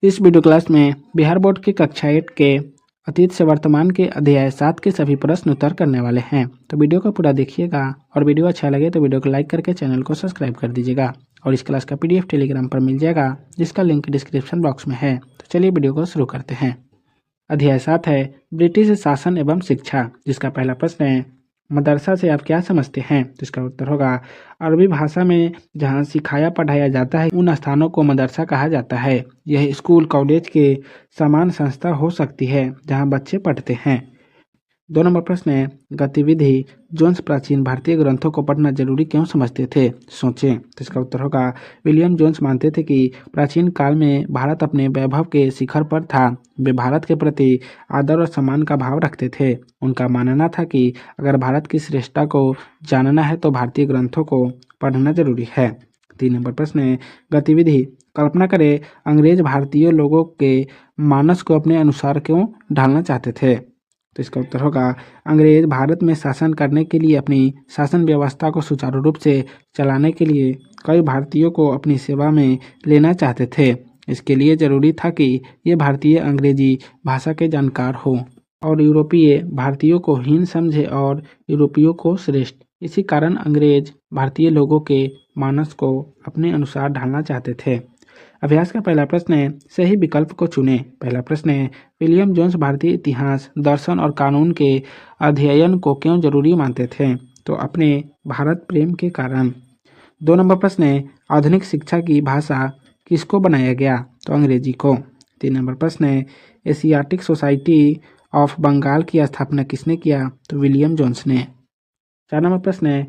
इस video class में Bihar board की कक्षा 8 के अतीत से वर्तमान के अध्याय 7 के सभी प्रश्न उत्तर करने वाले हैं। तो वीडियो को पूरा देखिएगा और वीडियो अच्छा लगे तो वीडियो को लाइक करके चैनल को सब्सक्राइब कर दीजिएगा और इस क्लास का पीडीएफ टेलीग्राम पर मिल जाएगा, जिसका लिंक डिस्क्रिप्शन बॉक्स में है। तो चलिए वीडियो को शुरू करते हैं। अध्याय 7 है ब्रिटिश शासन एवं शिक्षा, जिसका पहला प्रश्न है मदरसा से आप क्या समझते हैं। तो इसका उत्तर होगा अरबी भाषा में जहाँ सिखाया पढ़ाया जाता है उन स्थानों को मदरसा कहा जाता है। यह स्कूल कॉलेज के समान संस्था हो सकती है जहाँ बच्चे पढ़ते हैं। 2 नंबर प्रश्न है गतिविधि जोन्स प्राचीन भारतीय ग्रंथों को पढ़ना जरूरी क्यों समझते थे, सोचें। तो इसका उत्तर होगा विलियम जोन्स मानते थे कि प्राचीन काल में भारत अपने वैभव के शिखर पर था। वे भारत के प्रति आदर और सम्मान का भाव रखते थे। उनका मानना था कि अगर भारत की श्रेष्ठता को जानना है तो भारतीय ग्रंथों को पढ़ना जरूरी है। 3 नंबर प्रश्न है गतिविधि कल्पना करें अंग्रेज भारतीय लोगों के मानस को अपने अनुसार क्यों ढालना चाहते थे। तो इसका उत्तर होगा अंग्रेज भारत में शासन करने के लिए अपनी शासन व्यवस्था को सुचारू रूप से चलाने के लिए कई भारतीयों को अपनी सेवा में लेना चाहते थे। इसके लिए जरूरी था कि ये भारतीय अंग्रेजी भाषा के जानकार हो और यूरोपीय भारतीयों को हीन समझे और यूरोपियों को श्रेष्ठ। इसी कारण अंग्रेज भारतीय लोगों के मानस को अपने अनुसार ढालना चाहते थे। अभ्यास का पहला प्रश्न है सही विकल्प को चुनें। पहला प्रश्न है विलियम जोन्स भारतीय इतिहास, दर्शन और कानून के अध्ययन को क्यों जरूरी मानते थे। तो अपने भारत प्रेम के कारण। 2 नंबर प्रश्न है आधुनिक शिक्षा की भाषा किसको बनाया गया। तो अंग्रेजी को। 3 नंबर प्रश्न है एशियाटिक सोसाइटी ऑफ बंगाल की स्थापना किसने किया। तो विलियम जोन्स ने। 4 नंबर प्रश्न है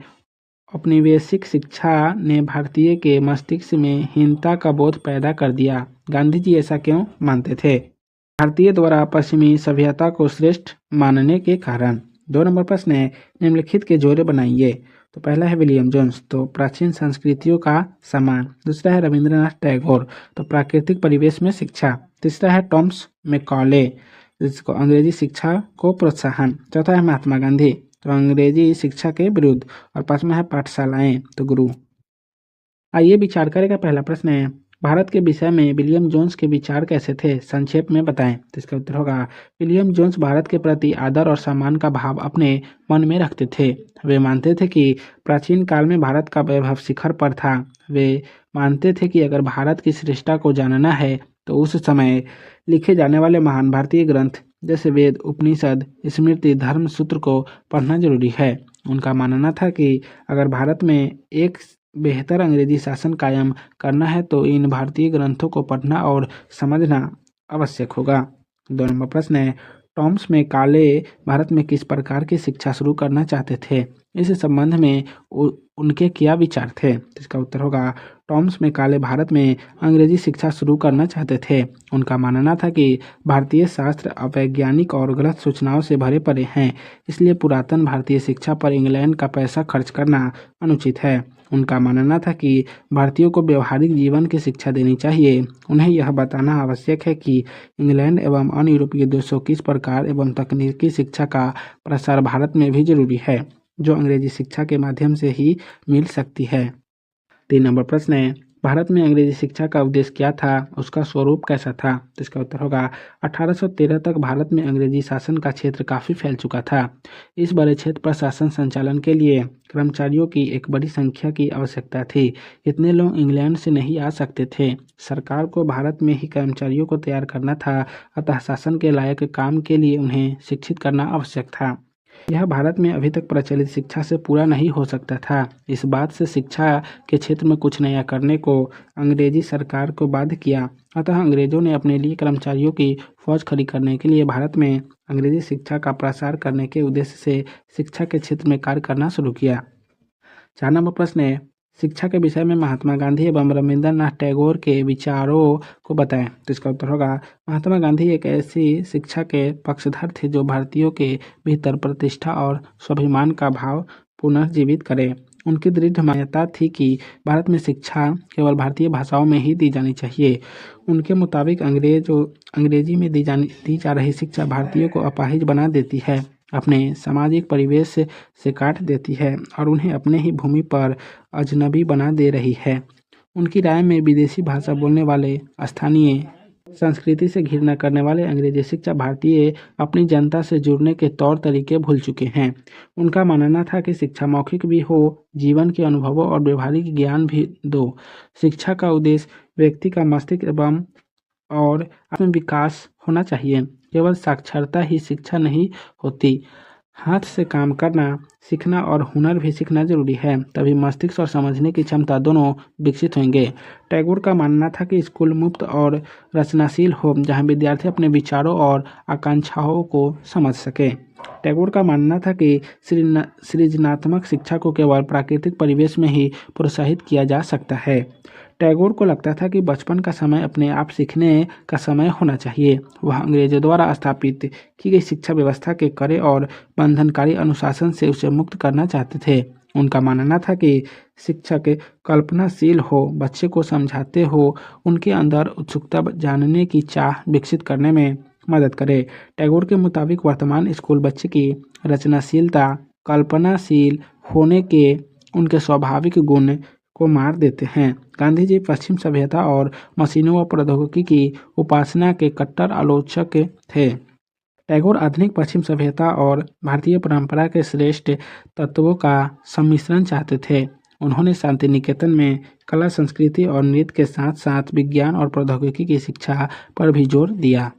औपनिवेशिक शिक्षा ने भारतीय के मस्तिष्क में हीनता का बोध पैदा कर दिया। गांधी जी ऐसा क्यों मानते थे। भारतीय द्वारा पश्चिमी सभ्यता को श्रेष्ठ मानने के कारण। 2 नंबर प्रश्न है निम्नलिखित के जोड़े बनाइए। तो पहला है विलियम जोन्स, तो प्राचीन संस्कृतियों का सम्मान। दूसरा है रविंद्रनाथ टैगोर, तो प्राकृतिक परिवेश में शिक्षा। तीसरा है टॉमस मैकॉले, जिसको अंग्रेजी शिक्षा को प्रोत्साहन। चौथा है महात्मा गांधी, तो अंग्रेजी शिक्षा के विरुद्ध। और 5वां है पाठशालाएं, तो गुरु। आइए विचार करें। पहला प्रश्न है भारत के विषय में विलियम जोन्स के विचार कैसे थे, संक्षेप में बताएं। तो इसका उत्तर होगा विलियम जोन्स भारत के प्रति आदर और सम्मान का भाव अपने मन में रखते थे। वे मानते थे कि प्राचीन काल में भारत का वैभव शिखर पर था। वे मानते थे कि अगर भारत की श्रेष्ठता को जानना है तो उस समय लिखे जाने वाले महान भारतीय ग्रंथ जैसे वेद, उपनिषद, स्मृति, धर्म सूत्र को पढ़ना जरूरी है। उनका मानना था कि अगर भारत में एक बेहतर अंग्रेजी शासन कायम करना है तो इन भारतीय ग्रंथों को पढ़ना और समझना आवश्यक होगा। 2 नंबर प्रश्न है टॉमस मैकॉले भारत में किस प्रकार की शिक्षा शुरू करना चाहते थे। इस संबंध में उनके क्या विचार थे। इसका उत्तर होगा टॉमस मैकॉले भारत में अंग्रेजी शिक्षा शुरू करना चाहते थे। उनका मानना था कि भारतीय शास्त्र अवैज्ञानिक और गलत सूचनाओं से भरे पड़े हैं, इसलिए पुरातन भारतीय शिक्षा पर इंग्लैंड का पैसा खर्च करना अनुचित है। उनका मानना था कि भारतीयों को व्यवहारिक जीवन की शिक्षा देनी चाहिए। उन्हें यह बताना आवश्यक है कि इंग्लैंड एवं अन्य यूरोपीय देशों किस प्रकार एवं तकनीकी शिक्षा का प्रसार भारत में भी जरूरी है, जो अंग्रेजी शिक्षा के माध्यम से ही मिल सकती है। 3 नंबर प्रश्न है भारत में अंग्रेजी शिक्षा का उद्देश्य क्या था, उसका स्वरूप कैसा था। तो इसका उत्तर होगा 1813 तक भारत में अंग्रेजी शासन का क्षेत्र काफी फैल चुका था। इस बड़े क्षेत्र पर शासन संचालन के लिए कर्मचारियों की एक बड़ी संख्या की आवश्यकता थी। इतने लोग इंग्लैंड से नहीं आ सकते थे। सरकार को भारत में ही कर्मचारियों को तैयार करना था, अतः शासन के लायक काम के लिए उन्हें शिक्षित करना आवश्यक था। यह भारत में अभी तक प्रचलित शिक्षा से पूरा नहीं हो सकता था। इस बात से शिक्षा के क्षेत्र में कुछ नया करने को अंग्रेजी सरकार को बाध्य किया। अतः अंग्रेजों ने अपने लिए कर्मचारियों की फौज खड़ी करने के लिए भारत में अंग्रेजी शिक्षा का प्रसार करने के उद्देश्य से शिक्षा के क्षेत्र में कार्य करना शुरू किया। 4 नंबर प्रश्न है शिक्षा के विषय में महात्मा गांधी एवं रविंद्रनाथ टैगोर के विचारों को बताएं। तो इसका उत्तर होगा महात्मा गांधी एक ऐसी शिक्षा के पक्षधर थे जो भारतीयों के भीतर प्रतिष्ठा और स्वाभिमान का भाव पुनर्जीवित करे। उनकी दृढ़ मान्यता थी कि भारत में शिक्षा केवल भारतीय भाषाओं में ही दी जानी चाहिए। उनके मुताबिक अंग्रेजी में दी जा रही शिक्षा भारतीयों को अपाहिज बना देती है, अपने सामाजिक परिवेश से काट देती है और उन्हें अपने ही भूमि पर अजनबी बना दे रही है। उनकी राय में विदेशी भाषा बोलने वाले स्थानीय संस्कृति से घृणा करने वाले अंग्रेजी शिक्षा भारतीय अपनी जनता से जुड़ने के तौर तरीके भूल चुके हैं। उनका मानना था कि शिक्षा मौखिक भी हो, जीवन के अनुभवों और व्यवहारिक ज्ञान भी दो। शिक्षा का उद्देश्य व्यक्ति का मस्तिष्क एवं और आत्म विकास होना चाहिए। केवल साक्षरता ही शिक्षा नहीं होती, हाथ से काम करना सीखना और हुनर भी सीखना जरूरी है, तभी मस्तिष्क और समझने की क्षमता दोनों विकसित होंगे। टैगोर का मानना था कि स्कूल मुक्त और रचनाशील हो, जहां विद्यार्थी अपने विचारों और आकांक्षाओं को समझ सके। टैगोर का मानना था कि सृजनात्मक शिक्षा को केवल प्राकृतिक परिवेश में ही प्रोत्साहित किया जा सकता है। टैगोर को लगता था कि बचपन का समय अपने आप सीखने का समय होना चाहिए। वह अंग्रेजों द्वारा स्थापित की गई शिक्षा व्यवस्था के कड़े और बंधनकारी अनुशासन से उसे मुक्त करना चाहते थे। उनका मानना था कि शिक्षक कल्पनाशील हो, बच्चे को समझाते हो, उनके अंदर उत्सुकता जानने की चाह विकसित करने में मदद करे। टैगोर के मुताबिक वर्तमान स्कूल बच्चे की रचनाशीलता, कल्पनाशील होने के उनके स्वाभाविक गुण को मार देते हैं। गांधी जी पश्चिम सभ्यता और मशीनों व प्रौद्योगिकी की उपासना के कट्टर आलोचक थे। टैगोर आधुनिक पश्चिम सभ्यता और भारतीय परंपरा के श्रेष्ठ तत्वों का सम्मिश्रण चाहते थे। उन्होंने शांति निकेतन में कला, संस्कृति और नृत्य के साथ साथ विज्ञान और प्रौद्योगिकी की शिक्षा पर भी जोर दिया।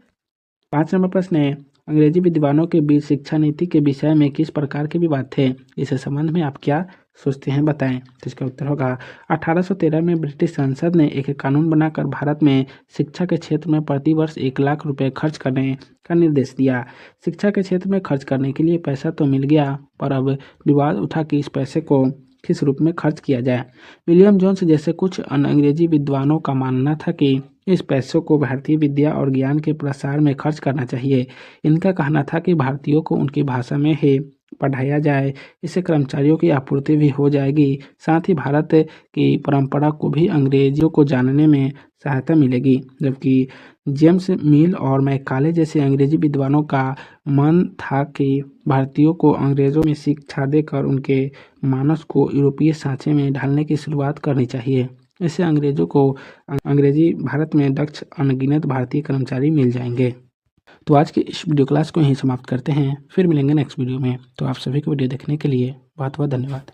5 नंबर प्रश्न है, अंग्रेजी विद्वानों के बीच शिक्षा नीति के विषय में किस प्रकार के विवाद थे? इस संबंध में आप क्या सोचते हैं, बताएं। तो इसका उत्तर होगा 1813 में ब्रिटिश संसद ने एक कानून बनाकर भारत में शिक्षा के क्षेत्र में प्रति वर्ष 1 लाख रुपए खर्च करने का निर्देश दिया। शिक्षा के क्षेत्र में खर्च करने के लिए पैसा तो मिल गया, पर अब विवाद उठा कि इस पैसे को किस रूप में खर्च किया जाए। विलियम जोन्स जैसे कुछ अंग्रेजी विद्वानों का मानना था कि इस पैसों को भारतीय विद्या और ज्ञान के प्रसार में खर्च करना चाहिए। इनका कहना था कि भारतीयों को उनकी भाषा में ही पढ़ाया जाए, इससे कर्मचारियों की आपूर्ति भी हो जाएगी, साथ ही भारत की परंपरा को भी अंग्रेजियों को जानने में सहायता मिलेगी। जबकि जेम्स मिल और मैकाले जैसे अंग्रेजी विद्वानों का मन था कि भारतीयों को अंग्रेजों में शिक्षा देकर उनके मानस को यूरोपीय सांचे में ढालने की शुरुआत करनी चाहिए। इससे अंग्रेजों को अंग्रेजी भारत में दक्ष अनगिनत भारतीय कर्मचारी मिल जाएंगे। तो आज की इस वीडियो क्लास को यहीं समाप्त करते हैं, फिर मिलेंगे नेक्स्ट वीडियो में। तो आप सभी को वीडियो देखने के लिए बहुत बहुत धन्यवाद।